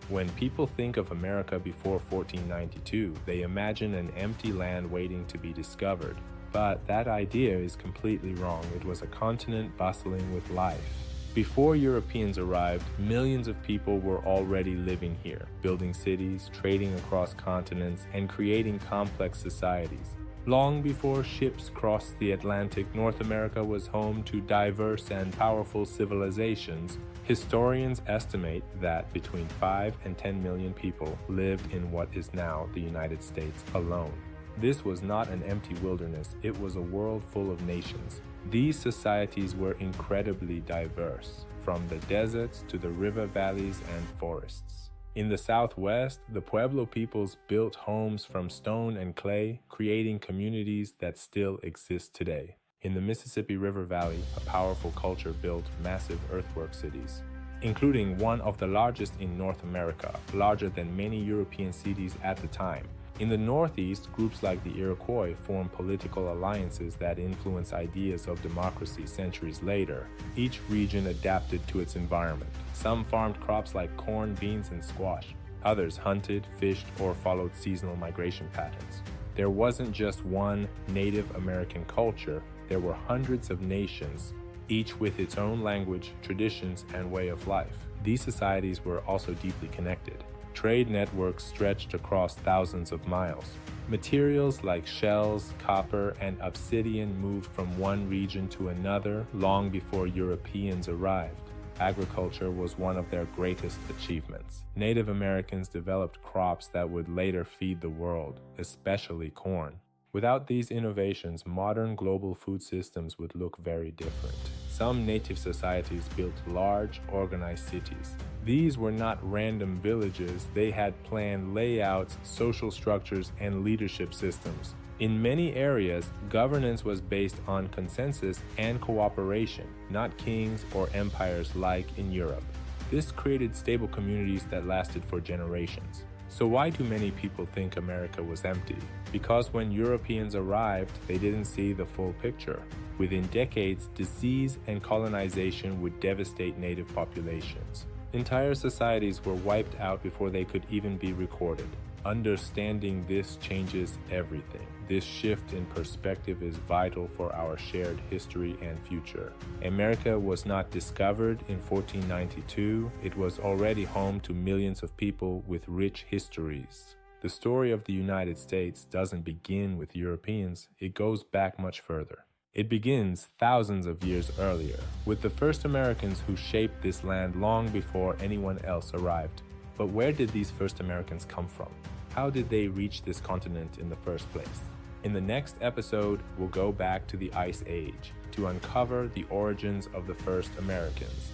When people think of America before 1492, they imagine an empty land waiting to be discovered. But that idea is completely wrong. It was a continent bustling with life. Before Europeans arrived, millions of people were already living here, building cities, trading across continents, and creating complex societies. Long before ships crossed the Atlantic, North America was home to diverse and powerful civilizations. Historians estimate that between 5 and 10 million people lived in what is now the United States alone. This was not an empty wilderness, it was a world full of nations. These societies were incredibly diverse, from the deserts to the river valleys and forests. In the Southwest, the Pueblo peoples built homes from stone and clay, creating communities that still exist today. In the Mississippi River Valley, a powerful culture built massive earthwork cities, including one of the largest in North America, larger than many European cities at the time. In the Northeast, groups like the Iroquois formed political alliances that influenced ideas of democracy centuries later. Each region adapted to its environment. Some farmed crops like corn, beans, and squash. Others hunted, fished, or followed seasonal migration patterns. There wasn't just one Native American culture, there were hundreds of nations, each with its own language, traditions, and way of life. These societies were also deeply connected. Trade networks stretched across thousands of miles. Materials like shells, copper, and obsidian moved from one region to another long before Europeans arrived. Agriculture was one of their greatest achievements. Native Americans developed crops that would later feed the world, especially corn. Without these innovations, modern global food systems would look very different. Some native societies built large, organized cities. These were not random villages, they had planned layouts, social structures, and leadership systems. In many areas, governance was based on consensus and cooperation, not kings or empires like in Europe. This created stable communities that lasted for generations. So why do many people think America was empty? Because when Europeans arrived, they didn't see the full picture. Within decades, disease and colonization would devastate native populations. Entire societies were wiped out before they could even be recorded. Understanding this changes everything. This shift in perspective is vital for our shared history and future. America was not discovered in 1492. It was already home to millions of people with rich histories. The story of the United States doesn't begin with Europeans, it goes back much further. It begins thousands of years earlier, with the first Americans who shaped this land long before anyone else arrived. But where did these first Americans come from? How did they reach this continent in the first place? In the next episode, we'll go back to the Ice Age to uncover the origins of the first Americans.